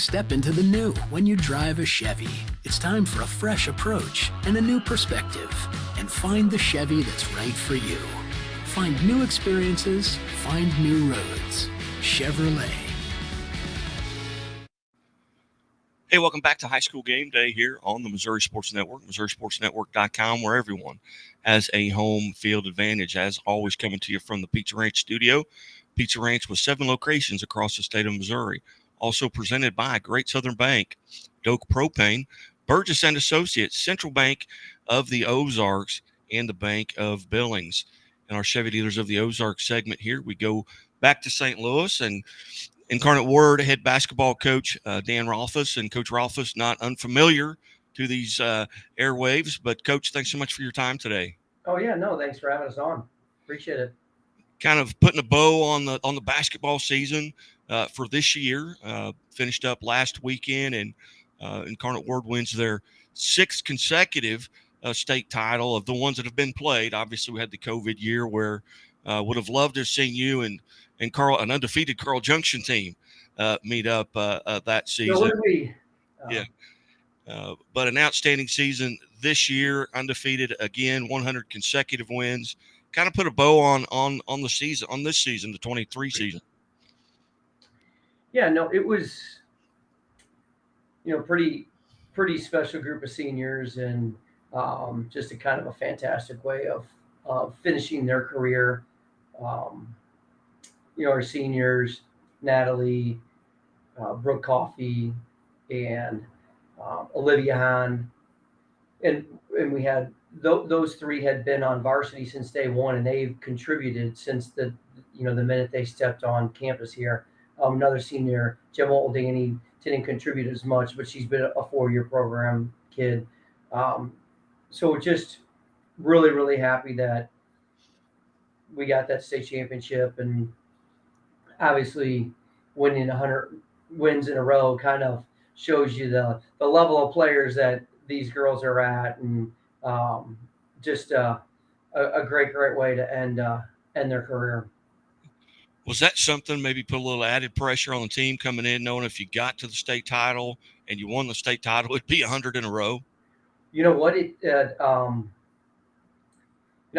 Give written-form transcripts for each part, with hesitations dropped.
step into the new when you drive a Chevy. It's time for a fresh approach and a new perspective. And find the Chevy that's right for you. Find new experiences, find new roads. Chevrolet. Hey, welcome back to High School Game Day here on the Missouri Sports Network, MissouriSportsNetwork.com, where everyone has a home field advantage. As always, coming to you from the Pizza Ranch studio. Pizza Ranch with 7 locations across the state of Missouri. Also presented by Great Southern Bank, Doak Propane, Burgess and Associates, Central Bank of the Ozarks, and the Bank of Billings. In our Chevy Dealers of the Ozarks segment here, we go back to St. Louis and Incarnate Word head basketball coach Dan Rolfes. And Coach Rolfes, not unfamiliar to these airwaves, but Coach, thanks so much for your time today. Oh yeah, no, thanks for having us on. Appreciate it. Kind of putting a bow on the basketball season for this year. Finished up last weekend, and Incarnate Word wins their 6th consecutive state title of the ones that have been played. Obviously, we had the COVID year where would have loved to have seen you and an undefeated Carl Junction team meet up that season. So what did we? Yeah. But an outstanding season this year, undefeated again, 100 consecutive wins. Kind of put a bow on the season, on this season, the 23 season. Yeah, no, it was, pretty special group of seniors, and just a kind of a fantastic way of finishing their career. Our seniors, Natalie, Brooke Coffey, and Olivia Hahn, and we had those 3 had been on varsity since day one, and they've contributed since the minute they stepped on campus here. Another senior, Gemma Oldani, didn't contribute as much, but she's been a 4-year program kid. So just really, really happy that we got that state championship, and obviously winning 100 wins in a row kind of shows you the level of players that these girls are at, and just a great way to end their career. Was that something maybe put a little added pressure on the team coming in, knowing if you got to the state title and you won the state title, it'd be 100 in a row? You know what?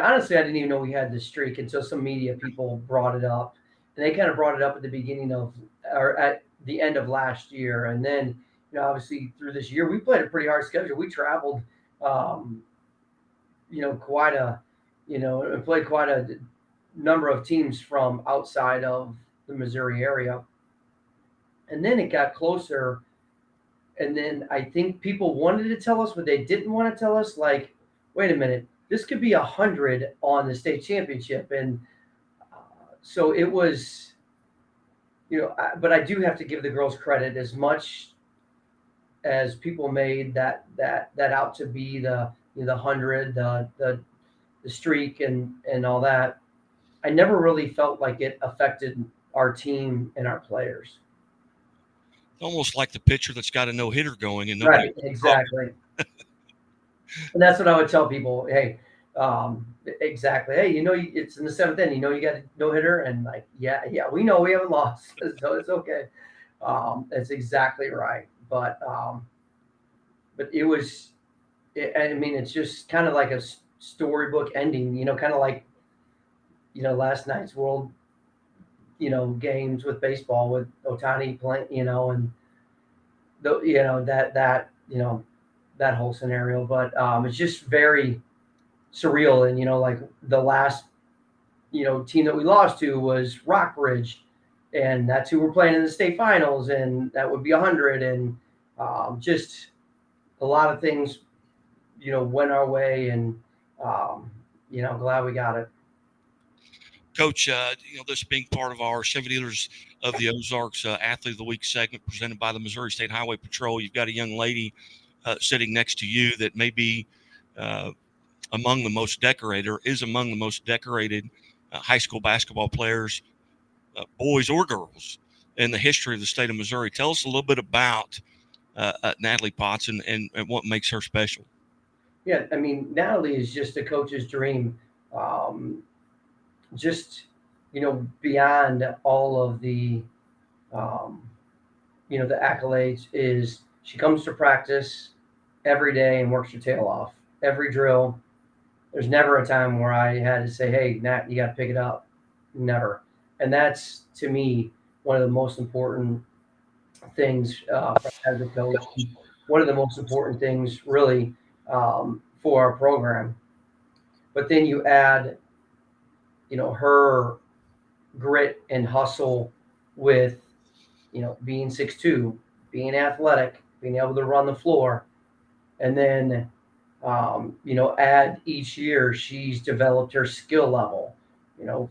Honestly, I didn't even know we had this streak until some media people brought it up, and they kind of brought it up at the beginning of, or at the end of last year, and then obviously through this year we played a pretty hard schedule. We traveled, quite a, and played quite a number of teams from outside of the Missouri area, and then it got closer, and then I think people wanted to tell us, but they didn't want to tell us. Like, wait a minute, this could be 100 on the state championship, and so it was, but I do have to give the girls credit. As much as people made that out to be the 100, the streak, and all that, I never really felt like it affected our team and our players. Almost like the pitcher that's got a no-hitter going and right, exactly. And that's what I would tell people. Hey, exactly. Hey, it's in the 7th inning. You got a no-hitter, and like, yeah, we know we haven't lost, so it's okay. That's exactly right. But it was. I mean, it's just kind of like a storybook ending. Kind of like last night's World games with baseball with Ohtani playing, and that whole scenario. But it's just very surreal, and like the last team that we lost to was Rockbridge, and that's who we're playing in the state finals, and that would be 100, and just a lot of things went our way, and glad we got it. Coach, this being part of our Chevy Dealers of the Ozarks Athlete of the Week segment presented by the Missouri State Highway Patrol, you've got a young lady sitting next to you that may be among the most decorated, or is among the most decorated high school basketball players, boys or girls, in the history of the state of Missouri. Tell us a little bit about Natalie Potts and what makes her special. Yeah, I mean, Natalie is just a coach's dream. Just beyond all of the the accolades is she comes to practice every day and works her tail off. Every drill. There's never a time where I had to say, "Hey, Nat, you got to pick it up." Never. And that's to me one of the most important things as a coach. One of the most important things, really, for our program. But then you add, her grit and hustle with, being 6'2", being athletic, being able to run the floor, and then, add each year she's developed her skill level, you know,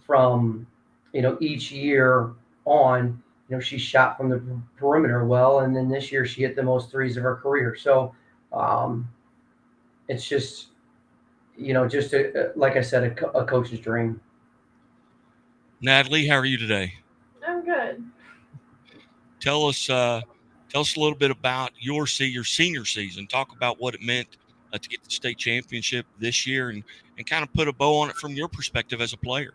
from, each year on, she shot from the perimeter well, and then this year she hit the most threes of her career. So um, it's just like I said, a coach's dream. Natalie, how are you today? I'm good. Tell us uh, tell us a little bit about your senior season. Talk about what it meant to get the state championship this year, and kind of put a bow on it from your perspective as a player.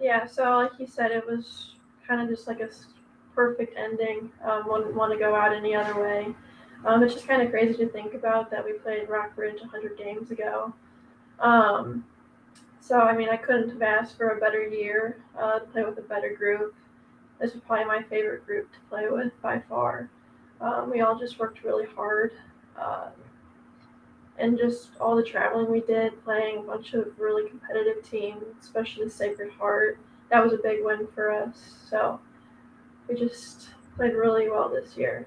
Yeah, so like you said, it was kind of just like a perfect ending. Wouldn't want to go out any other way. It's just kind of crazy to think about that we played Rockbridge 100 games ago. Um, so, I mean, I couldn't have asked for a better year to play with a better group. This was probably my favorite group to play with by far. We all just worked really hard. Um, and just all the traveling we did, playing a bunch of really competitive teams, especially Sacred Heart. That was a big win for us. So we just played really well this year.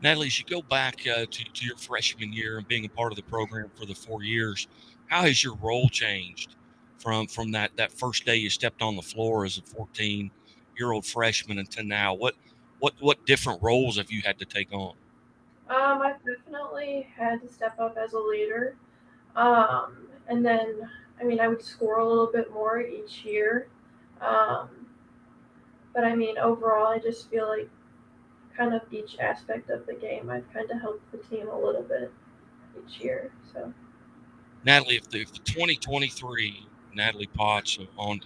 Natalie, as you go back to your freshman year and being a part of the program for the 4 years, how has your role changed from that first day you stepped on the floor as a 14-year-old freshman until now? What different roles have you had to take on? I've definitely had to step up as a leader. And then, I mean, I would score a little bit more each year. Um, but I mean, overall, I just feel like kind of each aspect of the game, I've kind of helped the team a little bit each year. So. Natalie, if the 2023 Natalie Potts on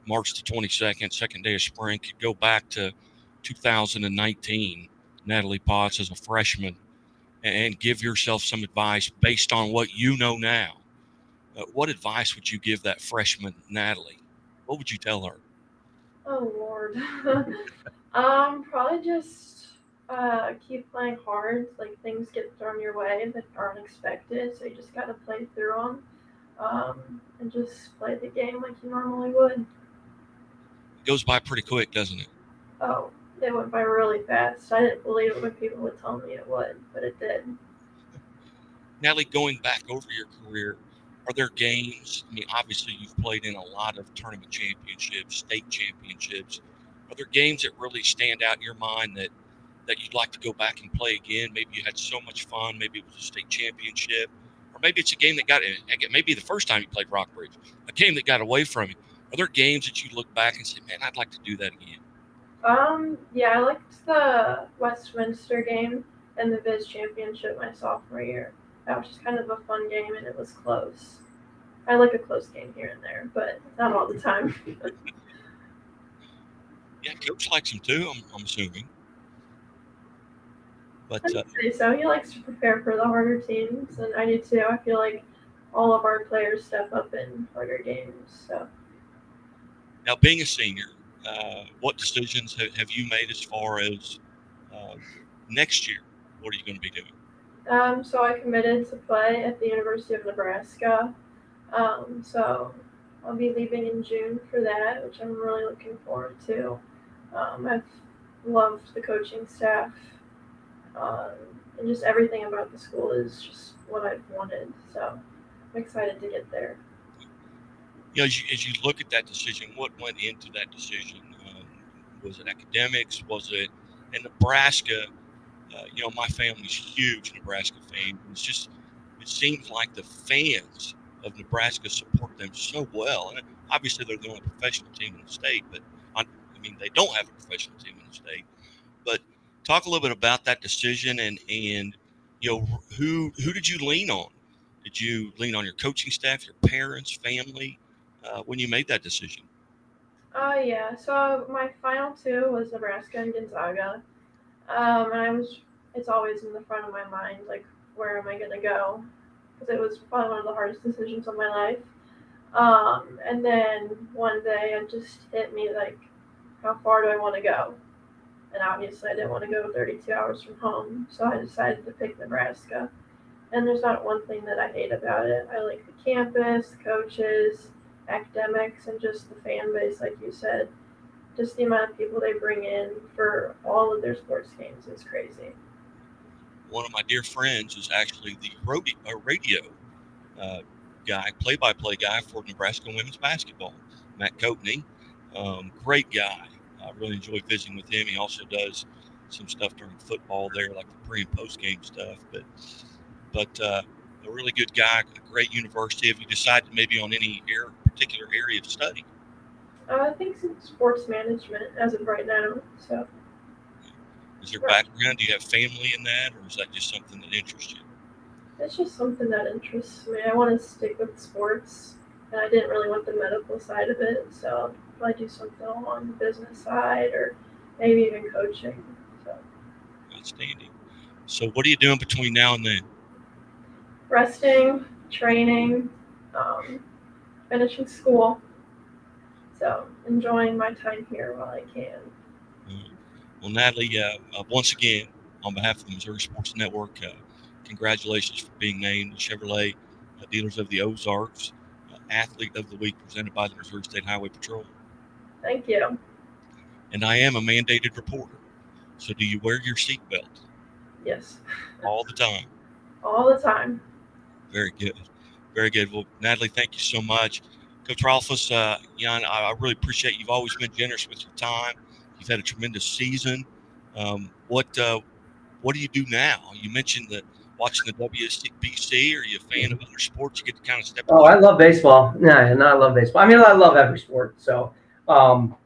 March the 22nd, second day of spring, could go back to 2019, Natalie Potts as a freshman, and give yourself some advice based on what you know now, what advice would you give that freshman Natalie? What would you tell her? Oh Lord. Probably just keep playing hard. Like things get thrown your way that aren't expected, so you just gotta play through them, and just play the game like you normally would. It goes by pretty quick, doesn't it? Oh, they went by really fast. I didn't believe it when people would tell me it would, but it did. Natalie, going back over your career, are there games? I mean, obviously you've played in a lot of tournament championships, state championships. Are there games that really stand out in your mind that you'd like to go back and play again? Maybe you had so much fun. Maybe it was a state championship, or maybe it's a game that maybe the first time you played Rockbridge, a game that got away from you. Are there games that you look back and say, "Man, I'd like to do that again"? Yeah, I liked the Westminster game and the Viz Championship my sophomore year. That was just kind of a fun game, and it was close. I like a close game here and there, but not all the time. Yeah, coach likes them too. I'm assuming, but I'd say so. He likes to prepare for the harder teams, and I do too. I feel like all of our players step up in harder games. So, now being a senior, what decisions have you made as far as uh, next year? What are you going to be doing? so I committed to play at the University of Nebraska. So I'll be leaving in June for that, which I'm really looking forward to. I've loved the coaching staff, um, and just everything about the school is just what I've wanted. So I'm excited to get there. You know, as you look at that decision, what went into that decision? Was it academics? Was it in Nebraska? My family's huge Nebraska fan. It seems like the fans of Nebraska support them so well. And obviously, they're the only professional team in the state, but I mean, they don't have a professional team in the state. But talk a little bit about that decision and who did you lean on? Did you lean on your coaching staff, your parents, family when you made that decision? Yeah. So my final two was Nebraska and Gonzaga. And it's always in the front of my mind, like, where am I going to go? Because it was probably one of the hardest decisions of my life. And then one day it just hit me, like, how far do I want to go? And obviously I didn't want to go 32 hours from home, so I decided to pick Nebraska. And there's not one thing that I hate about it. I like the campus, the coaches, academics, and just the fan base, like you said. Just the amount of people they bring in for all of their sports games is crazy. One of my dear friends is actually the radio uh, guy, play-by-play guy for Nebraska women's basketball, Matt Coatney. Great guy. I really enjoy visiting with him. He also does some stuff during football there, like the pre and post game stuff. But a really good guy, a great university. Have you decided maybe on any particular area of study? I think some sports management as of right now. So, Is there right. background? Do you have family in that, or is that just something that interests you? It's just something that interests me. I want to stick with sports, and I didn't really want the medical side of it, so I'll probably do something along the business side or maybe even coaching. So, Outstanding. So, what are you doing between now and then? resting, training, um, finishing school. So, enjoying my time here while I can. Well, Natalie, once again, on behalf of the Missouri Sports Network, congratulations for being named the Chevrolet Dealers of the Ozarks Athlete of the Week presented by the Missouri State Highway Patrol. Thank you. And I am a mandated reporter. So do you wear your seatbelt? Yes. All the time? All the time. Very good. Very good. Well, Natalie, thank you so much. Coach Rolfes, I really appreciate you've always been generous with your time. You've had a tremendous season. What do you do now? You mentioned that watching the WBC. Are you a fan of other sports? You get to kind of step Oh, away. I love baseball. Yeah, and I love baseball. I mean, I love every sport. So, um,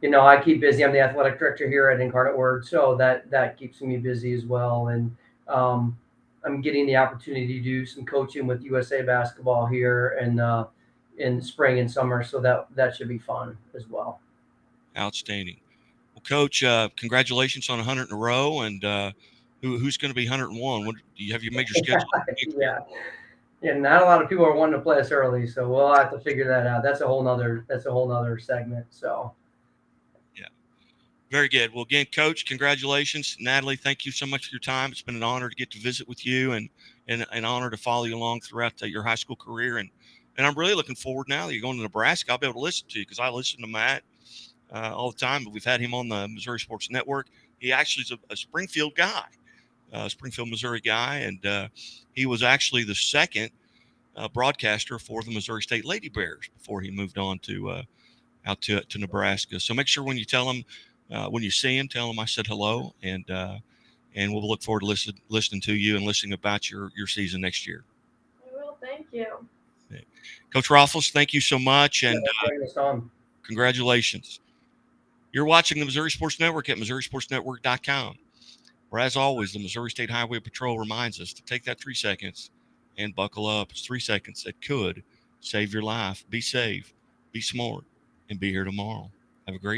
I keep busy. I'm the athletic director here at Incarnate Word, so that keeps me busy as well. And um, I'm getting the opportunity to do some coaching with USA Basketball here in spring and summer, so that should be fun as well. Outstanding. Well, Coach, congratulations on 100 in a row. And who's going to be 101? Do you have your major schedule next year? Yeah, yeah. Not a lot of people are wanting to play us early, so we'll have to figure that out. That's a whole nother segment. So. Yeah. Very good. Well, again, Coach, congratulations. Natalie, thank you so much for your time. It's been an honor to get to visit with you and an honor to follow you along throughout your high school career. And I'm really looking forward now that you're going to Nebraska. I'll be able to listen to you because I listen to Matt all the time. But we've had him on the Missouri Sports Network. He actually is a Springfield guy, Springfield, Missouri guy. And he was actually the second broadcaster for the Missouri State Lady Bears before he moved on to out to Nebraska. So make sure when you tell him, when you see him, tell him I said hello, and we'll look forward to listening to you and listening about your season next year. I will. Thank you. Coach Rolfes, thank you so much, Yeah, and bring us on. congratulations. You're watching the Missouri Sports Network at MissouriSportsNetwork.com, where, as always, the Missouri State Highway Patrol reminds us to take that 3 seconds and buckle up. It's 3 seconds that could save your life. Be safe, be smart, and be here tomorrow. Have a great day.